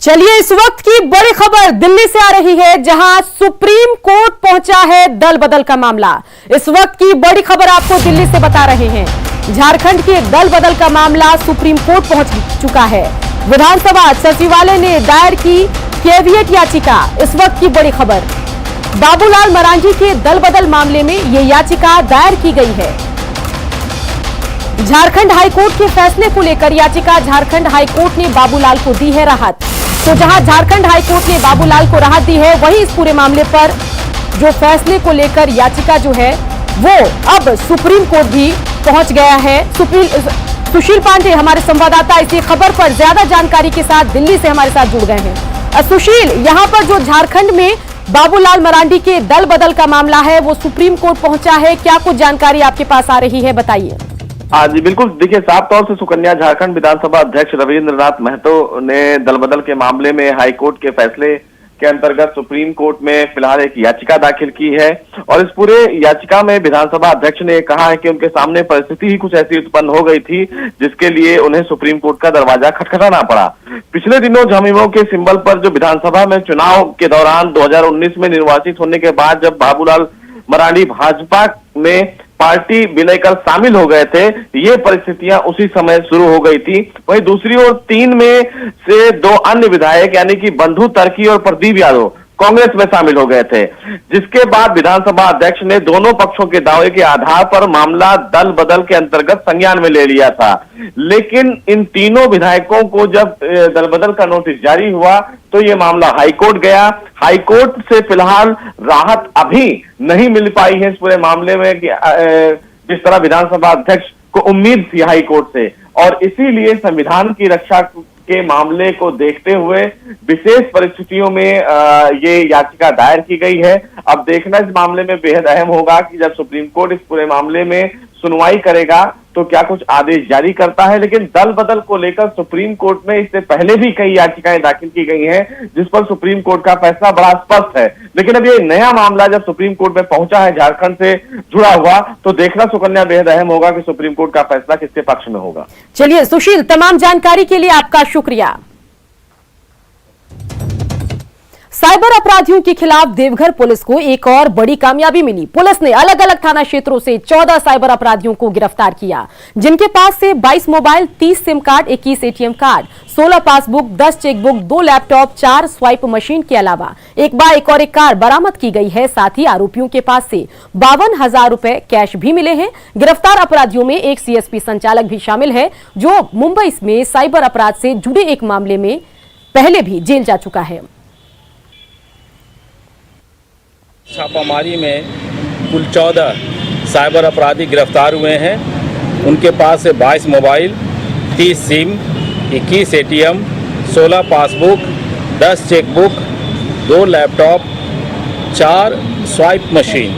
चलिए इस वक्त की बड़ी खबर दिल्ली से आ रही है, जहां सुप्रीम कोर्ट पहुंचा है दल बदल का मामला। इस वक्त की बड़ी खबर आपको दिल्ली से बता रहे हैं। झारखंड के दल बदल का मामला सुप्रीम कोर्ट पहुंच चुका है। विधानसभा सचिवालय ने दायर की कैविएट याचिका। इस वक्त की बड़ी खबर, बाबूलाल मरांडी के दल बदल मामले में यह याचिका दायर की गई है। झारखंड हाईकोर्ट के फैसले को लेकर याचिका झारखंड हाईकोर्ट ने बाबूलाल को दी है राहत। तो जहां झारखंड हाईकोर्ट ने बाबूलाल को राहत दी है, वहीं इस पूरे मामले पर जो फैसले को लेकर याचिका जो है वो अब सुप्रीम कोर्ट भी पहुंच गया है। सुशील पांडे हमारे संवाददाता इसी खबर पर ज्यादा जानकारी के साथ दिल्ली से हमारे साथ जुड़ गए हैं। सुशील, यहां पर जो झारखंड में बाबूलाल मरांडी के दल बदल का मामला है वो सुप्रीम कोर्ट पहुंचा है, क्या कुछ जानकारी आपके पास आ रही है, बताइए। हाँ जी बिल्कुल, देखिए साफ तौर से सुकन्या, झारखंड विधानसभा अध्यक्ष रविंद्र नाथ महतो ने दल बदल के मामले में हाईकोर्ट के फैसले के अंतर्गत सुप्रीम कोर्ट में फिलहाल एक याचिका दाखिल की है। और इस पूरे याचिका में विधानसभा अध्यक्ष ने कहा है कि उनके सामने परिस्थिति ही कुछ ऐसी उत्पन्न हो गई थी जिसके लिए उन्हें सुप्रीम कोर्ट का दरवाजा खटखटाना पड़ा। पिछले दिनों झामुमो के सिंबल पर जो विधानसभा में चुनाव के दौरान 2019 में निर्वाचित होने के बाद जब बाबूलाल मरांडी भाजपा में पार्टी विलय कर शामिल हो गए थे, ये परिस्थितियां उसी समय शुरू हो गई थी। वहीं दूसरी ओर 3 में से 2 अन्य विधायक यानी कि बंधु तर्की और प्रदीप यादव कांग्रेस में शामिल हो गए थे, जिसके बाद विधानसभा अध्यक्ष ने दोनों पक्षों के दावे के आधार पर मामला दल बदल के अंतर्गत संज्ञान में ले लिया था। लेकिन इन तीनों विधायकों को जब दल बदल का नोटिस जारी हुआ तो ये मामला हाईकोर्ट गया। हाईकोर्ट से फिलहाल राहत अभी नहीं मिल पाई है इस पूरे मामले में कि जिस तरह विधानसभा अध्यक्ष को उम्मीद थी हाईकोर्ट से, और इसीलिए संविधान की रक्षा के मामले को देखते हुए विशेष परिस्थितियों में ये याचिका दायर की गई है। अब देखना इस मामले में बेहद अहम होगा कि जब सुप्रीम कोर्ट इस पूरे मामले में सुनवाई करेगा तो क्या कुछ आदेश जारी करता है। लेकिन दल बदल को लेकर सुप्रीम कोर्ट में इससे पहले भी कई याचिकाएं दाखिल की गई हैं जिस पर सुप्रीम कोर्ट का फैसला बड़ा स्पष्ट है। लेकिन अब ये नया मामला जब सुप्रीम कोर्ट में पहुंचा है झारखंड से जुड़ा हुआ, तो देखना सुकन्या बेहद अहम होगा कि सुप्रीम कोर्ट का फैसला किसके पक्ष में होगा। चलिए सुशील, तमाम जानकारी के लिए आपका शुक्रिया। साइबर अपराधियों के खिलाफ देवघर पुलिस को एक और बड़ी कामयाबी मिली। पुलिस ने अलग अलग थाना क्षेत्रों से 14 साइबर अपराधियों को गिरफ्तार किया, जिनके पास से 22 mobile, 30 SIM card, 21 ATM card, 16 passbook, 10 chequebook, 2 laptop, 4 swipe machine के अलावा एक बाइक और एक कार बरामद की गई है। साथ ही आरोपियों के पास से 52,000 रुपए कैश भी मिले हैं। गिरफ्तार अपराधियों में एक सीएसपी संचालक भी शामिल है, जो मुंबई में साइबर अपराध से जुड़े एक मामले में पहले भी जेल जा चुका है। छापामारी में कुल 14 साइबर अपराधी गिरफ्तार हुए हैं। उनके पास से 22 mobile, 30 SIM, 21 ATM, 16 passbook, 10 chequebook, 2 laptop, 4 swipe machine,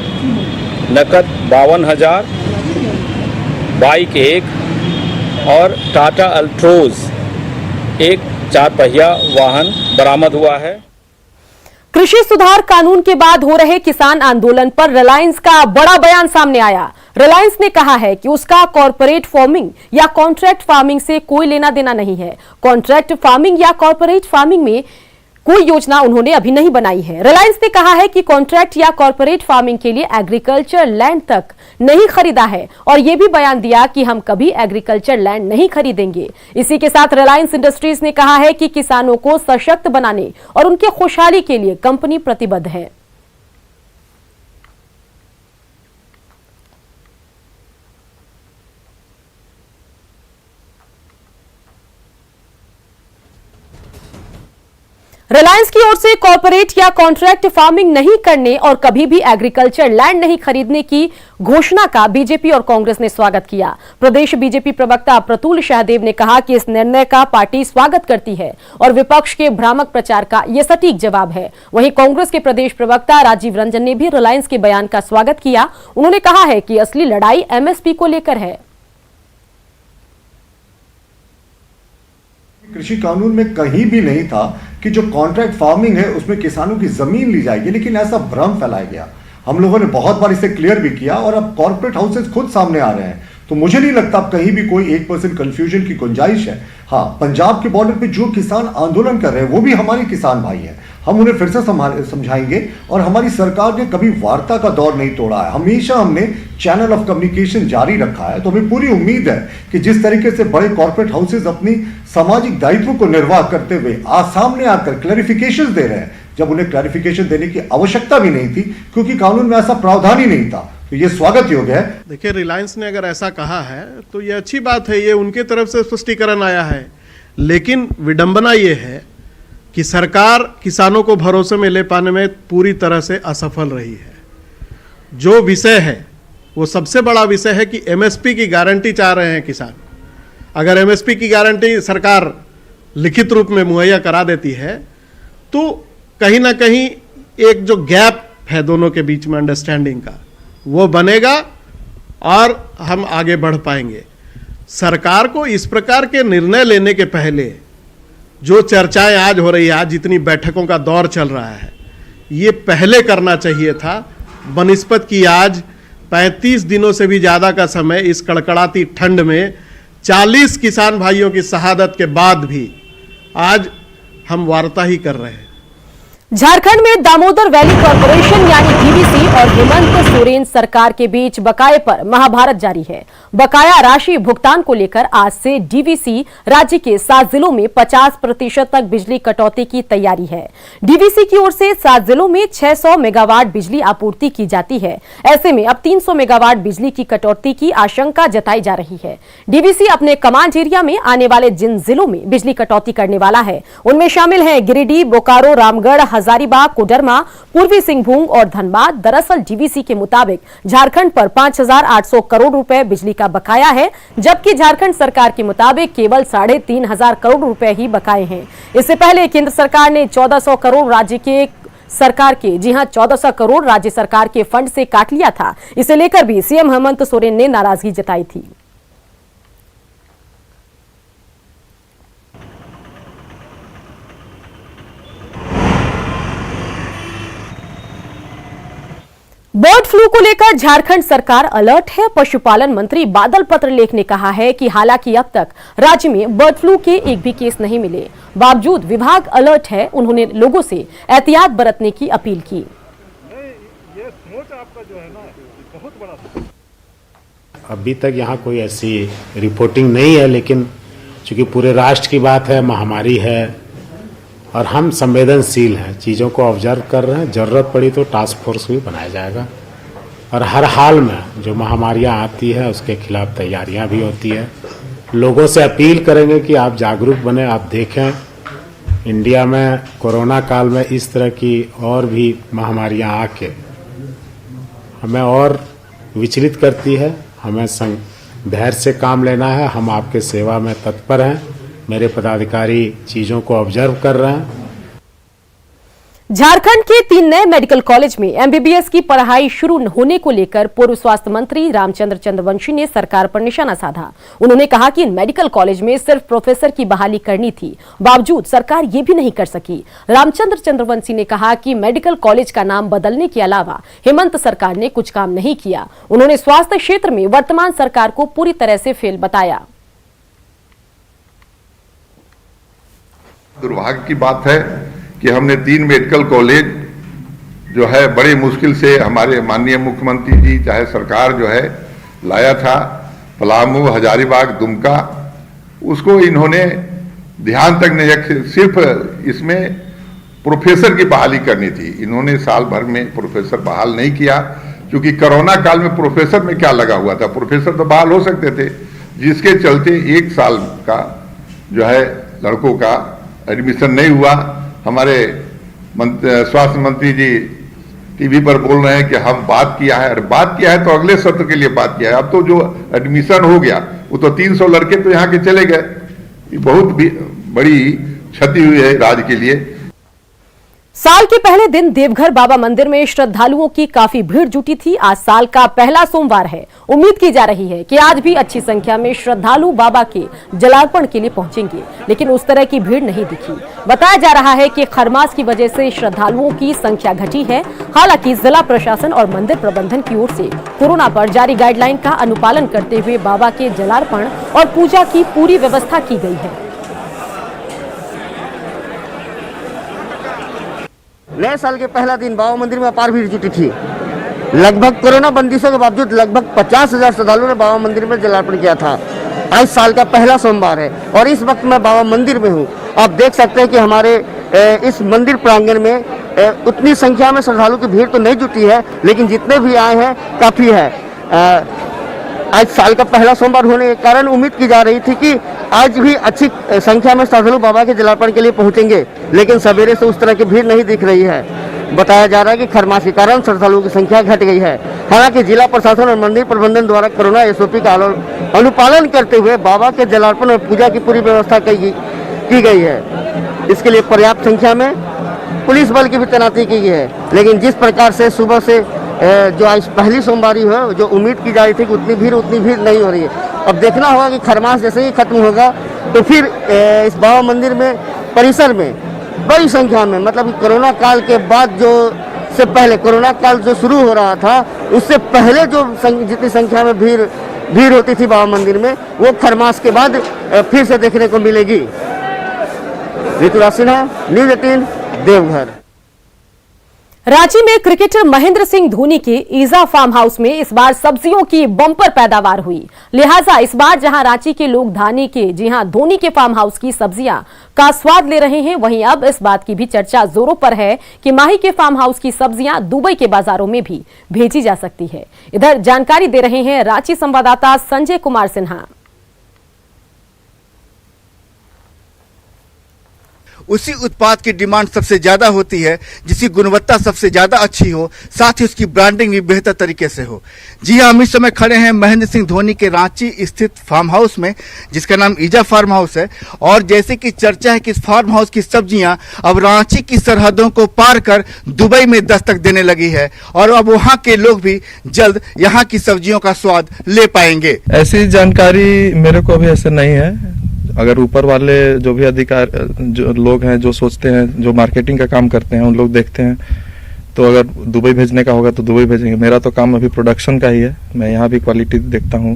नकद 52,000, बाइक 1 और टाटा अल्ट्रोज एक 4 पहिया वाहन बरामद हुआ है। कृषि सुधार कानून के बाद हो रहे किसान आंदोलन पर रिलायंस का बड़ा बयान सामने आया। रिलायंस ने कहा है कि उसका कॉर्पोरेट फार्मिंग या कॉन्ट्रैक्ट फार्मिंग से कोई लेना देना नहीं है। कॉन्ट्रैक्ट फार्मिंग या कॉर्पोरेट फार्मिंग में कोई योजना उन्होंने अभी नहीं बनाई है। रिलायंस ने कहा है कि कॉन्ट्रैक्ट या कॉर्पोरेट फार्मिंग के लिए एग्रीकल्चर लैंड तक नहीं खरीदा है, और यह भी बयान दिया कि हम कभी एग्रीकल्चर लैंड नहीं खरीदेंगे। इसी के साथ रिलायंस इंडस्ट्रीज ने कहा है कि किसानों को सशक्त बनाने और उनके खुशहाली के लिए कंपनी प्रतिबद्ध है। रिलायंस की ओर से कॉर्पोरेट या कॉन्ट्रैक्ट फार्मिंग नहीं करने और कभी भी एग्रीकल्चर लैंड नहीं खरीदने की घोषणा का बीजेपी और कांग्रेस ने स्वागत किया। प्रदेश बीजेपी प्रवक्ता प्रतुल शाहदेव ने कहा कि इस निर्णय का पार्टी स्वागत करती है और विपक्ष के भ्रामक प्रचार का यह सटीक जवाब है। वहीं कांग्रेस के प्रदेश प्रवक्ता राजीव रंजन ने भी रिलायंस के बयान का स्वागत किया। उन्होंने कहा है कि असली लड़ाई एमएसपी को लेकर है। कृषि कानून में कहीं भी नहीं था कि जो कॉन्ट्रैक्ट फार्मिंग है उसमें किसानों की जमीन ली जाएगी, लेकिन ऐसा भ्रम फैलाया गया। हम लोगों ने बहुत बार इसे क्लियर भी किया और अब कॉर्पोरेट हाउसेस खुद सामने आ रहे हैं। तो मुझे नहीं लगता कहीं भी कोई 1% कंफ्यूजन की गुंजाइश है। हाँ, पंजाब के बॉर्डर पे जो किसान आंदोलन कर रहे हैं वो भी हमारे किसान भाई हैं, हम उन्हें फिर से समझाएंगे। और हमारी सरकार ने कभी वार्ता का दौर नहीं तोड़ा है, हमेशा हमने चैनल ऑफ कम्युनिकेशन जारी रखा है। तो हमें पूरी उम्मीद है कि जिस तरीके से बड़े कॉर्पोरेट हाउसेज अपनी सामाजिक दायित्व को निर्वाह करते हुए सामने आकर क्लैरिफिकेशन दे रहे हैं, जब उन्हें क्लैरिफिकेशन देने की आवश्यकता भी नहीं थी क्योंकि कानून में ऐसा प्रावधान ही नहीं था, तो ये स्वागत योग्य है। देखिए, रिलायंस ने अगर ऐसा कहा है तो ये अच्छी बात है, ये उनके तरफ से स्पष्टीकरण आया है। लेकिन विडंबना ये है कि सरकार किसानों को भरोसे में ले पाने में पूरी तरह से असफल रही है। जो विषय है वो सबसे बड़ा विषय है कि एमएसपी की गारंटी चाह रहे हैं किसान। अगर एमएसपी की गारंटी सरकार लिखित रूप में मुहैया करा देती है तो कहीं ना कहीं एक जो गैप है दोनों के बीच में अंडरस्टैंडिंग का, वो बनेगा और हम आगे बढ़ पाएंगे। सरकार को इस प्रकार के निर्णय लेने के पहले जो चर्चाएं आज हो रही है, आज जितनी बैठकों का दौर चल रहा है, ये पहले करना चाहिए था, बनिस्बत की आज 35 दिनों से भी ज़्यादा का समय इस कड़कड़ाती ठंड में 40 किसान भाइयों की शहादत के बाद भी आज हम वार्ता ही कर रहे हैं। झारखंड में दामोदर वैली कॉर्पोरेशन यानी डीवीसी और हेमंत सोरेन सरकार के बीच बकाये पर महाभारत जारी है। बकाया राशि भुगतान को लेकर आज से डीवीसी राज्य के 7 जिलों में 50% तक बिजली कटौती की तैयारी है। डीवीसी की ओर से 7 जिलों में 600 मेगावाट बिजली आपूर्ति की जाती है। ऐसे में अब 300 मेगावाट बिजली की कटौती की आशंका जताई जा रही है। डीवीसी अपने कमांड एरिया में आने वाले जिन जिलों में बिजली कटौती करने वाला है उनमें शामिल हैं गिरिडीह, बोकारो, रामगढ़, हजारीबाग, कोडरमा, पूर्वी सिंहभूम और धनबाद। दरअसल डीवीसी के मुताबिक झारखंड पर 5,800 करोड़ रुपए बिजली का बकाया है, जबकि झारखंड सरकार के मुताबिक केवल 3,500 करोड़ रुपए ही बकाए हैं। इससे पहले केंद्र सरकार ने 1,400 करोड़ राज्य के सरकार के 1,400 करोड़ राज्य सरकार के फंड से काट लिया था। इसे लेकर भी सीएम हेमंत सोरेन ने नाराजगी जताई थी। बर्ड फ्लू को लेकर झारखंड सरकार अलर्ट है। पशुपालन मंत्री बादल पत्रलेख ने कहा है कि हालांकि अब तक राज्य में बर्ड फ्लू के एक भी केस नहीं मिले, बावजूद विभाग अलर्ट है। उन्होंने लोगों से एहतियात बरतने की अपील की। ये सोच आपका जो है ना बहुत बड़ा। अभी तक यहाँ कोई ऐसी रिपोर्टिंग नहीं है, लेकिन चूंकि पूरे राष्ट्र की बात है, महामारी है और हम संवेदनशील हैं, चीज़ों को ऑब्जर्व कर रहे हैं। ज़रूरत पड़ी तो टास्क फोर्स भी बनाया जाएगा और हर हाल में जो महामारियां आती है उसके खिलाफ तैयारियां भी होती है। लोगों से अपील करेंगे कि आप जागरूक बने। आप देखें इंडिया में कोरोना काल में इस तरह की और भी महामारियां आके हमें और विचलित करती है। हमें धैर्य से काम लेना है। हम आपके सेवा में तत्पर हैं। मेरे पदाधिकारी चीजों को ऑब्जर्व कर रहे हैं। झारखंड के 3 नए मेडिकल कॉलेज में एमबीबीएस की पढ़ाई शुरू होने को लेकर पूर्व स्वास्थ्य मंत्री रामचंद्र चंद्रवंशी ने सरकार पर निशाना साधा। उन्होंने कहा कि इन मेडिकल कॉलेज में सिर्फ प्रोफेसर की बहाली करनी थी, बावजूद सरकार ये भी नहीं कर सकी। रामचंद्र चंद्रवंशी ने कहा कि मेडिकल कॉलेज का नाम बदलने के अलावा हेमंत सरकार ने कुछ काम नहीं किया। उन्होंने स्वास्थ्य क्षेत्र में वर्तमान सरकार को पूरी तरह से फेल बताया। दुर्भाग्य की बात है कि हमने 3 मेडिकल कॉलेज जो है बड़े मुश्किल से हमारे माननीय मुख्यमंत्री जी चाहे सरकार जो है लाया था, पलामू, हजारीबाग, दुमका, उसको इन्होंने ध्यान तक नहीं, सिर्फ इसमें प्रोफेसर की बहाली करनी थी। इन्होंने साल भर में प्रोफेसर बहाल नहीं किया, क्योंकि कोरोना काल में प्रोफेसर में क्या लगा हुआ था, प्रोफेसर तो बहाल हो सकते थे, जिसके चलते 1 साल का जो है लड़कों का एडमिशन नहीं हुआ। हमारे स्वास्थ्य मंत्री जी टीवी पर बोल रहे हैं कि हम बात किया है। अरे बात किया है तो अगले सत्र के लिए बात किया है। अब तो जो एडमिशन हो गया वो तो 300 लड़के तो यहाँ के चले गए। ये बहुत बड़ी क्षति हुई है राज्य के लिए। साल के पहले दिन देवघर बाबा मंदिर में श्रद्धालुओं की काफी भीड़ जुटी थी। आज साल का पहला सोमवार है। उम्मीद की जा रही है कि आज भी अच्छी संख्या में श्रद्धालु बाबा के जलार्पण के लिए पहुंचेंगे, लेकिन उस तरह की भीड़ नहीं दिखी। बताया जा रहा है कि खरमास की वजह से श्रद्धालुओं की संख्या घटी है। हालांकि जिला प्रशासन और मंदिर प्रबंधन की ओर से कोरोना पर जारी गाइडलाइन का अनुपालन करते हुए बाबा के जलार्पण और पूजा की पूरी व्यवस्था की गई है। नए साल के पहला दिन बाबा मंदिर में अपार भीड़ जुटी थी। लगभग कोरोना बंदिशों के बावजूद लगभग 50,000 श्रद्धालुओं ने बाबा मंदिर में जलार्पण किया था। आज साल का पहला सोमवार है और इस वक्त मैं बाबा मंदिर में हूँ। आप देख सकते हैं कि हमारे इस मंदिर प्रांगण में उतनी संख्या में श्रद्धालुओं की भीड़ तो नहीं जुटी है, लेकिन जितने भी आए हैं काफ़ी है। आज साल का पहला सोमवार होने के कारण उम्मीद की जा रही थी कि आज भी अच्छी संख्या में श्रद्धालु बाबा के जलार्पण के लिए पहुंचेंगे, लेकिन सवेरे से उस तरह की भीड़ नहीं दिख रही है। बताया जा रहा है कि खरमास के कारण श्रद्धालुओं की संख्या घट गई है। हालांकि जिला प्रशासन और मंदिर प्रबंधन द्वारा कोरोना SOP का अनुपालन करते हुए बाबा के जलार्पण और पूजा की पूरी व्यवस्था की गई है। इसके लिए पर्याप्त संख्या में पुलिस बल की भी तैनाती की गई है। लेकिन जिस प्रकार से सुबह से जो आज पहली सोमवारी है, जो उम्मीद की जा रही थी कि उतनी भीड़ नहीं हो रही है। अब देखना होगा कि खरमास जैसे ही खत्म होगा तो फिर इस बाबा मंदिर में परिसर में बड़ी संख्या में, मतलब कोरोना काल के बाद कोरोना काल जो शुरू हो रहा था उससे पहले जो जितनी संख्या में भीड़ होती थी बाबा मंदिर में, वो खरमास के बाद फिर से देखने को मिलेगी। ऋतुराज सिन्हा, न्यूज़ 18 देवघर। रांची में क्रिकेटर महेंद्र सिंह धोनी के ईजा फार्म हाउस में इस बार सब्जियों की बम्पर पैदावार हुई। लिहाजा इस बार जहां रांची के लोग धोनी के फार्म हाउस की सब्जियां का स्वाद ले रहे हैं, वहीं अब इस बात की भी चर्चा जोरों पर है कि माही के फार्म हाउस की सब्जियां दुबई के बाजारों में भी भेजी जा सकती है। इधर जानकारी दे रहे हैं रांची संवाददाता संजय कुमार सिन्हा। उसी उत्पाद की डिमांड सबसे ज्यादा होती है जिसकी गुणवत्ता सबसे ज्यादा अच्छी हो, साथ ही उसकी ब्रांडिंग भी बेहतर तरीके से हो। जी हाँ, हम इस समय खड़े हैं महेंद्र सिंह धोनी के रांची स्थित फार्म हाउस में, जिसका नाम ईजा फार्म हाउस है। और जैसे कि चर्चा है कि इस फार्म हाउस की सब्जियां अब रांची की सरहदों को पार कर दुबई में दस्तक देने लगी है और अब वहाँ के लोग भी जल्द यहाँ की सब्जियों का स्वाद ले पाएंगे। ऐसी जानकारी मेरे को अभी ऐसे नहीं है। अगर ऊपर वाले जो भी अधिकार जो लोग हैं, जो सोचते हैं, जो मार्केटिंग का काम करते हैं, उन लोग देखते हैं तो अगर दुबई भेजने का होगा तो दुबई भेजेंगे। मेरा तो काम अभी प्रोडक्शन का ही है। मैं यहाँ भी क्वालिटी देखता हूँ,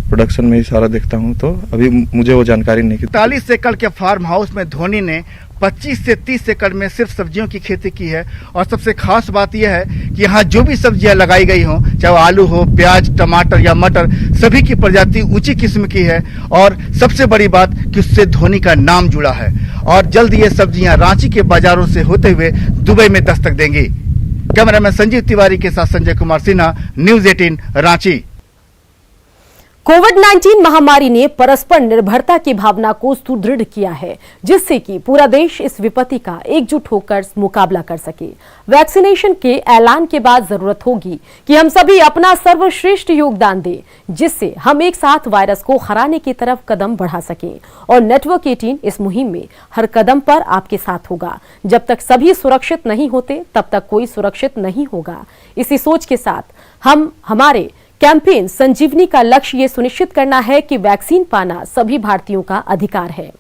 प्रोडक्शन में ही सारा देखता हूँ, तो अभी मुझे वो जानकारी नहीं। 40 एकड़ के फार्म हाउस में धोनी ने 25 से 30 एकड़ में सिर्फ सब्जियों की खेती की है। और सबसे खास बात यह है कि यहाँ जो भी सब्जियां लगाई गई हों, चाहे वो आलू हो, प्याज, टमाटर या मटर, सभी की प्रजाति ऊंची किस्म की है। और सबसे बड़ी बात कि उससे धोनी का नाम जुड़ा है और जल्द ये सब्जियां रांची के बाजारों से होते हुए दुबई में दस्तक देंगी। कैमरामैन संजीव तिवारी के साथ संजय कुमार सिन्हा, न्यूज़ 18 रांची। कोविड-19 महामारी ने परस्पर निर्भरता की भावना को सुदृढ़ किया है, जिससे कि पूरा देश इस विपत्ति का एकजुट होकर मुकाबला कर सके। वैक्सीनेशन के ऐलान के बाद जरूरत होगी कि हम सभी अपना सर्वश्रेष्ठ योगदान दें, जिससे हम एक साथ वायरस को हराने की तरफ कदम बढ़ा सकें। और नेटवर्क 18 इस मुहिम में हर कदम पर आपके साथ होगा। जब तक सभी सुरक्षित नहीं होते, तब तक कोई सुरक्षित नहीं होगा। इसी सोच के साथ हमारे कैंपेन संजीवनी का लक्ष्य ये सुनिश्चित करना है कि वैक्सीन पाना सभी भारतीयों का अधिकार है।